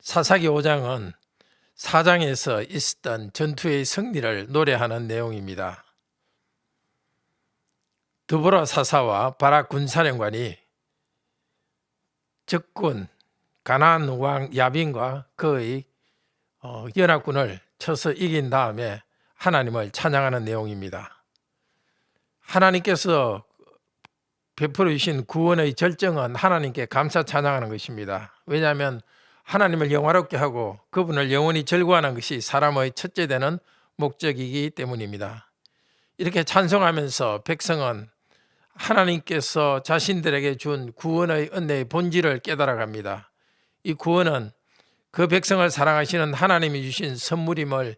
사사기 5장은 4장에서 있었던 전투의 승리를 노래하는 내용입니다. 드보라 사사와 바락 군사령관이 적군 가나안 왕 야빈과 그의 연합군을 쳐서 이긴 다음에 하나님을 찬양하는 내용입니다. 하나님께서 베풀어 주신 구원의 절정은 하나님께 감사 찬양하는 것입니다. 왜냐하면 하나님을 영화롭게 하고 그분을 영원히 즐거워하는 것이 사람의 첫째 되는 목적이기 때문입니다. 이렇게 찬송하면서 백성은 하나님께서 자신들에게 준 구원의 은혜의 본질을 깨달아갑니다. 이 구원은 그 백성을 사랑하시는 하나님이 주신 선물임을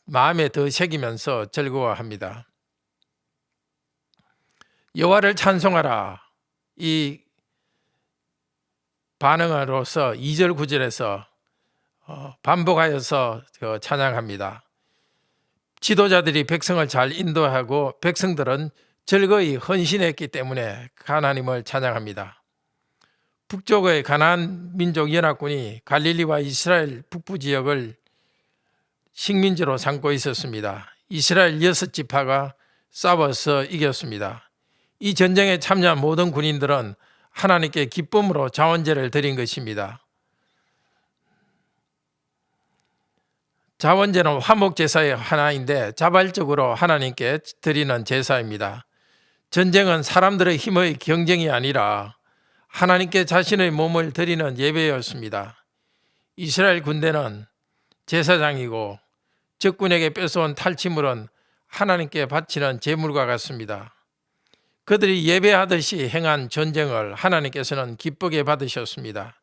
마음에 더 새기면서 즐거워합니다. 여호와를 찬송하라, 이 반응으로서 2절 9절에서 반복하여서 찬양합니다. 지도자들이 백성을 잘 인도하고 백성들은 즐거이 헌신했기 때문에 하나님을 찬양합니다. 북쪽의 가나안 민족 연합군이 갈릴리와 이스라엘 북부 지역을 식민지로 삼고 있었습니다. 이스라엘 6지파가 싸워서 이겼습니다. 이 전쟁에 참여한 모든 군인들은 하나님께 기쁨으로 자원제를 드린 것입니다. 자원제는 화목제사의 하나인데 자발적으로 하나님께 드리는 제사입니다. 전쟁은 사람들의 힘의 경쟁이 아니라 하나님께 자신의 몸을 드리는 예배였습니다. 이스라엘 군대는 제사장이고 적군에게 뺏어온 탈취물은 하나님께 바치는 제물과 같습니다. 그들이 예배하듯이 행한 전쟁을 하나님께서는 기쁘게 받으셨습니다.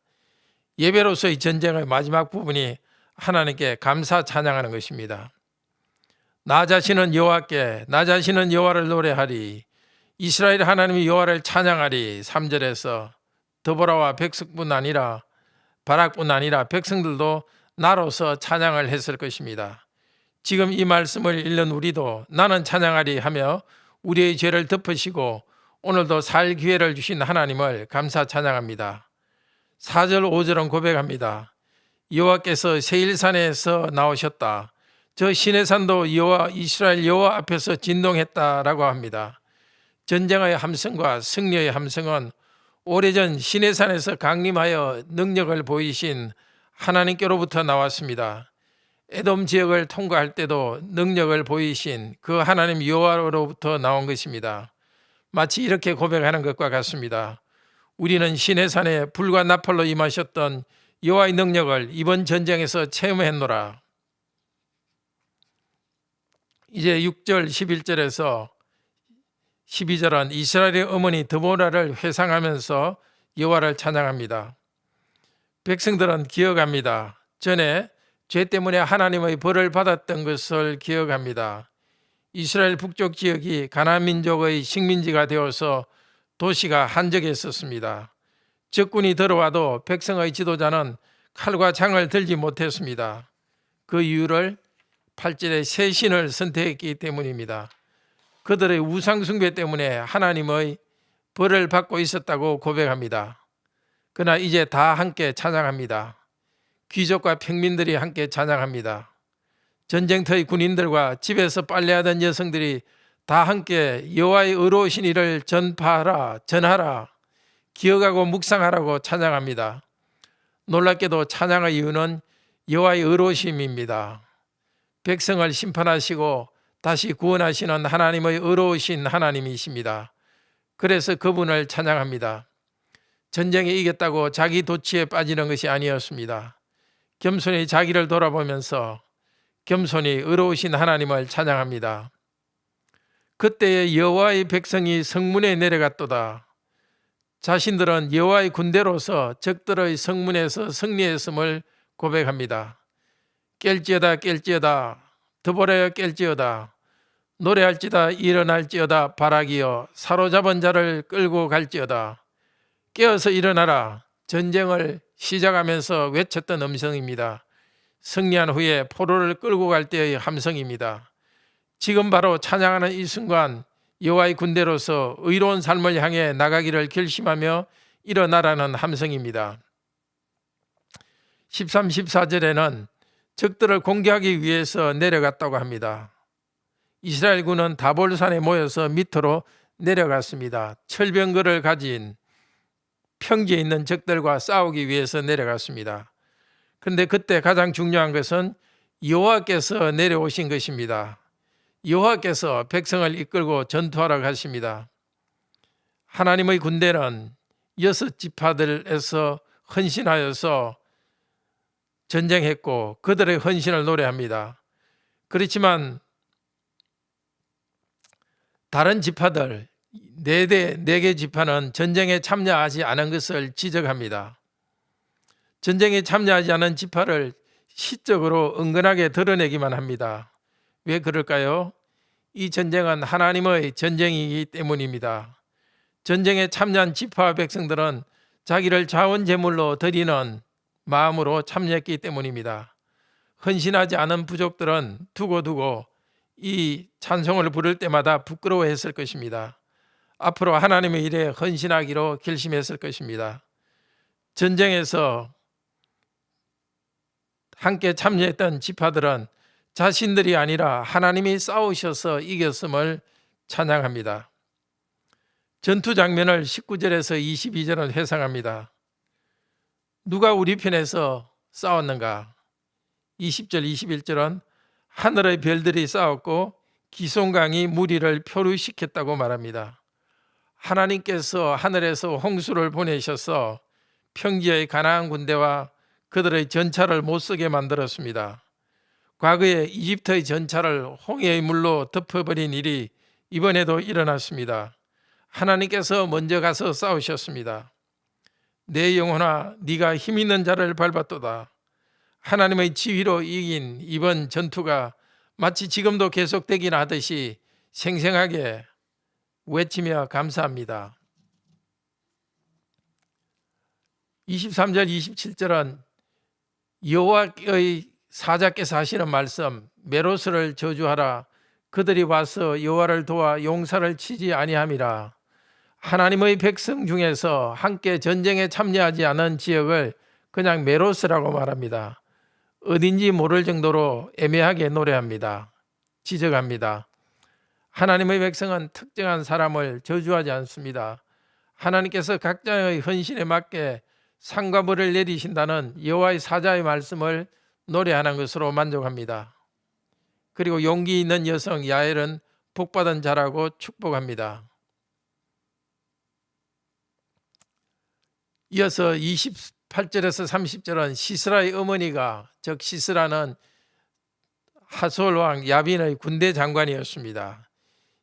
예배로서의 전쟁의 마지막 부분이 하나님께 감사 찬양하는 것입니다. 나 자신은 여호와께, 나 자신은 여호와를 노래하리. 이스라엘 하나님이 여호와를 찬양하리. 3절에서 드보라와 백성뿐 아니라 바락뿐 아니라 백성들도 나로서 찬양을 했을 것입니다. 지금 이 말씀을 읽는 우리도 나는 찬양하리 하며 우리의 죄를 덮으시고 오늘도 살 기회를 주신 하나님을 감사 찬양합니다. 4절 5절은 고백합니다. 여호와께서 세일산에서 나오셨다. 저 시내산도 여호와 이스라엘 여호와 앞에서 진동했다라고 합니다. 전쟁의 함성과 승리의 함성은 오래전 시내산에서 강림하여 능력을 보이신 하나님께로부터 나왔습니다. 에돔 지역을 통과할 때도 능력을 보이신 그 하나님 여호와로부터 나온 것입니다. 마치 이렇게 고백하는 것과 같습니다. 우리는 시내산에 불과 나팔로 임하셨던 여호와의 능력을 이번 전쟁에서 체험했노라. 이제 6절 11절에서 12절은 이스라엘의 어머니 드보라를 회상하면서 여호와를 찬양합니다. 백성들은 기억합니다. 전에 죄 때문에 하나님의 벌을 받았던 것을 기억합니다. 이스라엘 북쪽 지역이 가나안 민족의 식민지가 되어서 도시가 한적했었습니다. 적군이 들어와도 백성의 지도자는 칼과 창을 들지 못했습니다. 그 이유를 8절에 새 신을 선택했기 때문입니다. 그들의 우상 숭배 때문에 하나님의 벌을 받고 있었다고 고백합니다. 그러나 이제 다 함께 찬양합니다. 귀족과 평민들이 함께 찬양합니다. 전쟁터의 군인들과 집에서 빨래하던 여성들이 다 함께 여호와의 의로우신 일을 전하라, 기억하고 묵상하라고 찬양합니다. 놀랍게도 찬양의 이유는 여호와의 의로우심입니다. 백성을 심판하시고 다시 구원하시는 하나님의 의로우신 하나님이십니다. 그래서 그분을 찬양합니다. 전쟁에 이겼다고 자기 도취에 빠지는 것이 아니었습니다. 겸손히 자기를 돌아보면서 겸손히 의로우신 하나님을 찬양합니다. 그때에 여호와의 백성이 성문에 내려갔도다. 자신들은 여호와의 군대로서 적들의 성문에서 승리했음을 고백합니다. 깰지어다 깰지어다 드보라여 깰지어다 노래할지다 일어날지어다 바락이여 사로잡은 자를 끌고 갈지어다. 깨어서 일어나라. 전쟁을 시작하면서 외쳤던 음성입니다. 승리한 후에 포로를 끌고 갈 때의 함성입니다. 지금 바로 찬양하는 이 순간 여호와의 군대로서 의로운 삶을 향해 나가기를 결심하며 일어나라는 함성입니다. 13, 14절에는 적들을 공격하기 위해서 내려갔다고 합니다. 이스라엘군은 다볼산에 모여서 밑으로 내려갔습니다. 철병거를 가진 평지에 있는 적들과 싸우기 위해서 내려갔습니다. 그런데 그때 가장 중요한 것은 여호와께서 내려오신 것입니다. 여호와께서 백성을 이끌고 전투하러 가십니다. 하나님의 군대는 6지파들에서 헌신하여서 전쟁했고 그들의 헌신을 노래합니다. 그렇지만 다른 지파들 4개 지파는 전쟁에 참여하지 않은 것을 지적합니다. 전쟁에 참여하지 않은 지파를 시적으로 은근하게 드러내기만 합니다. 왜 그럴까요? 이 전쟁은 하나님의 전쟁이기 때문입니다. 전쟁에 참여한 지파와 백성들은 자기를 자원제물로 드리는 마음으로 참여했기 때문입니다. 헌신하지 않은 부족들은 두고두고 이 찬송을 부를 때마다 부끄러워했을 것입니다. 앞으로 하나님의 일에 헌신하기로 결심했을 것입니다. 전쟁에서 함께 참여했던 지파들은 자신들이 아니라 하나님이 싸우셔서 이겼음을 찬양합니다. 전투 장면을 19절에서 22절은 회상합니다. 누가 우리 편에서 싸웠는가? 20절, 21절은 하늘의 별들이 싸웠고 기송강이 무리를 표류시켰다고 말합니다. 하나님께서 하늘에서 홍수를 보내셔서 평지의 가나안 군대와 그들의 전차를 못쓰게 만들었습니다. 과거에 이집트의 전차를 홍해의 물로 덮어버린 일이 이번에도 일어났습니다. 하나님께서 먼저 가서 싸우셨습니다. 내 영혼아 네가 힘있는 자를 밟았도다. 하나님의 지휘로 이긴 이번 전투가 마치 지금도 계속되긴 하듯이 생생하게 외치며 감사합니다. 23절 27절은 여호와의 사자께서 하시는 말씀, 메로스를 저주하라. 그들이 와서 여호와를 도와 용사를 치지 아니함이라. 하나님의 백성 중에서 함께 전쟁에 참여하지 않은 지역을 그냥 메로스라고 말합니다. 어딘지 모를 정도로 애매하게 노래합니다. 지적합니다. 하나님의 백성은 특정한 사람을 저주하지 않습니다. 하나님께서 각자의 헌신에 맞게 상과 벌을 내리신다는 여호와의 사자의 말씀을 노래하는 것으로 만족합니다. 그리고 용기 있는 여성 야엘은 복받은 자라고 축복합니다. 이어서 28절에서 30절은 시스라의 어머니가, 즉 시스라는 하솔 왕 야빈의 군대 장관이었습니다.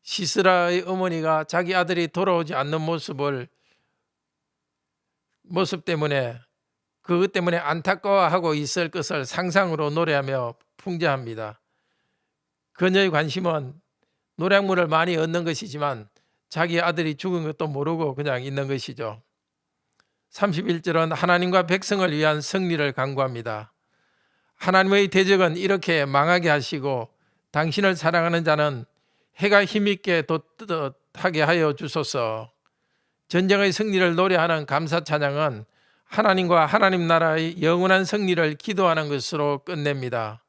시스라의 어머니가 자기 아들이 돌아오지 않는 모습 때문에 그것 때문에 안타까워하고 있을 것을 상상으로 노래하며 풍자합니다. 그녀의 관심은 노량물을 많이 얻는 것이지만 자기 아들이 죽은 것도 모르고 그냥 있는 것이죠. 31절은 하나님과 백성을 위한 승리를 간구합니다. 하나님의 대적은 이렇게 망하게 하시고 당신을 사랑하는 자는 해가 힘있게 돋하게 하여 주소서. 전쟁의 승리를 노래하는 감사 찬양은 하나님과 하나님 나라의 영원한 승리를 기도하는 것으로 끝냅니다.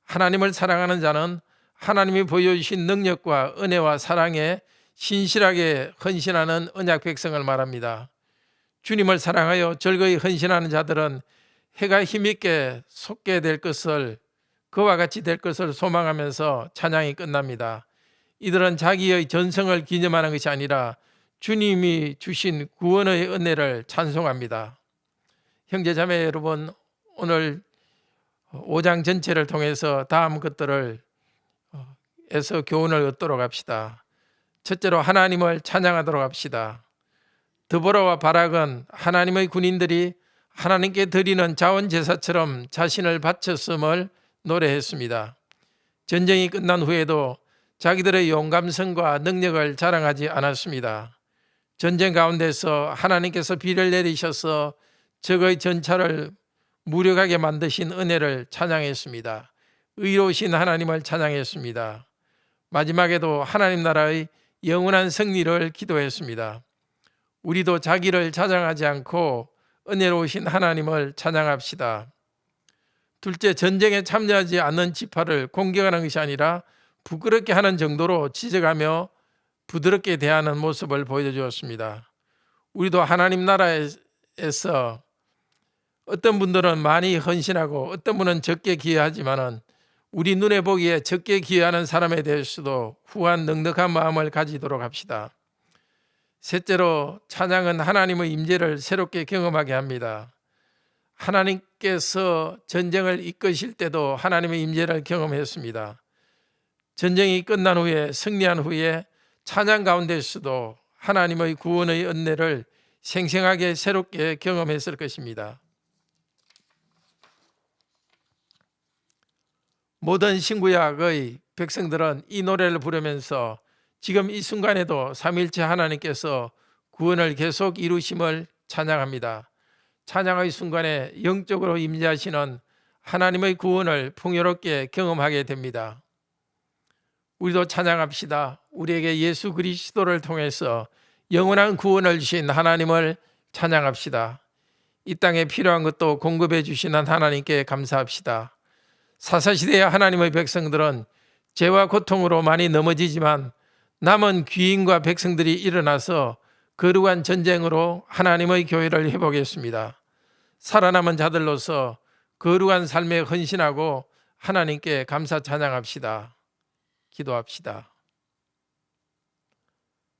하나님을 사랑하는 자는 하나님이 보여주신 능력과 은혜와 사랑에 신실하게 헌신하는 언약 백성을 말합니다. 주님을 사랑하여 즐거이 헌신하는 자들은 해가 힘있게 솟게 될 것을, 그와 같이 될 것을 소망하면서 찬양이 끝납니다. 이들은 자기의 전성을 기념하는 것이 아니라 주님이 주신 구원의 은혜를 찬송합니다. 형제자매 여러분, 오늘 5장 전체를 통해서 다음 것들을 에서 교훈을 얻도록 합시다. 첫째로 하나님을 찬양하도록 합시다. 드보라와 바락은 하나님의 군인들이 하나님께 드리는 자원제사처럼 자신을 바쳤음을 노래했습니다. 전쟁이 끝난 후에도 자기들의 용감성과 능력을 자랑하지 않았습니다. 전쟁 가운데서 하나님께서 비를 내리셔서 적의 전차를 무력하게 만드신 은혜를 찬양했습니다. 의로우신 하나님을 찬양했습니다. 마지막에도 하나님 나라의 영원한 승리를 기도했습니다. 우리도 자기를 자랑하지 않고 은혜로우신 하나님을 찬양합시다. 둘째, 전쟁에 참여하지 않는 지파를 공격하는 것이 아니라 부끄럽게 하는 정도로 지적하며 부드럽게 대하는 모습을 보여주었습니다. 우리도 하나님 나라에서 어떤 분들은 많이 헌신하고 어떤 분은 적게 기여하지만은 우리 눈에 보기에 적게 기여하는 사람에 대해서도 후한 넉넉한 마음을 가지도록 합시다. 셋째로, 찬양은 하나님의 임재를 새롭게 경험하게 합니다. 하나님께서 전쟁을 이끄실 때도 하나님의 임재를 경험했습니다. 전쟁이 끝난 후에, 승리한 후에 찬양 가운데서도 하나님의 구원의 은혜를 생생하게 새롭게 경험했을 것입니다. 모든 신구약의 백성들은 이 노래를 부르면서 지금 이 순간에도 삼위일체 하나님께서 구원을 계속 이루심을 찬양합니다. 찬양의 순간에 영적으로 임재하시는 하나님의 구원을 풍요롭게 경험하게 됩니다. 우리도 찬양합시다. 우리에게 예수 그리스도를 통해서 영원한 구원을 주신 하나님을 찬양합시다. 이 땅에 필요한 것도 공급해 주시는 하나님께 감사합시다. 사사시대의 하나님의 백성들은 죄와 고통으로 많이 넘어지지만 남은 귀인과 백성들이 일어나서 거룩한 전쟁으로 하나님의 교회를 회복했습니다. 살아남은 자들로서 거룩한 삶에 헌신하고 하나님께 감사 찬양합시다. 기도합시다.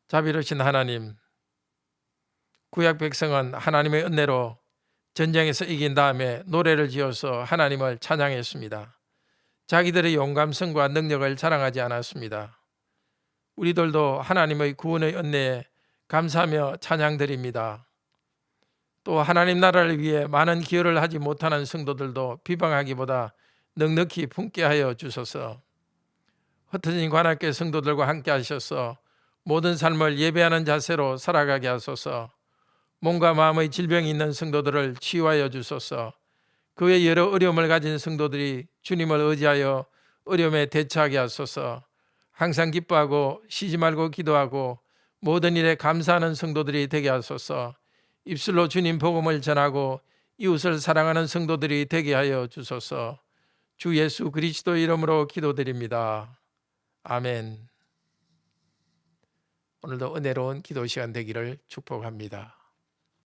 자비로우신 하나님, 구약 백성은 하나님의 은혜로 전쟁에서 이긴 다음에 노래를 지어서 하나님을 찬양했습니다. 자기들의 용감성과 능력을 자랑하지 않았습니다. 우리들도 하나님의 구원의 은혜에 감사하며 찬양드립니다. 또 하나님 나라를 위해 많은 기여를 하지 못하는 성도들도 비방하기보다 넉넉히 품게 하여 주소서. 흩어진 관할교회 성도들과 함께 하셔서 모든 삶을 예배하는 자세로 살아가게 하소서. 몸과 마음의 질병이 있는 성도들을 치유하여 주소서. 그 외 여러 어려움을 가진 성도들이 주님을 의지하여 어려움에 대처하게 하소서. 항상 기뻐하고 쉬지 말고 기도하고 모든 일에 감사하는 성도들이 되게 하소서. 입술로 주님 복음을 전하고 이웃을 사랑하는 성도들이 되게 하여 주소서. 주 예수 그리스도 이름으로 기도드립니다. 아멘. 오늘도 은혜로운 기도 시간 되기를 축복합니다.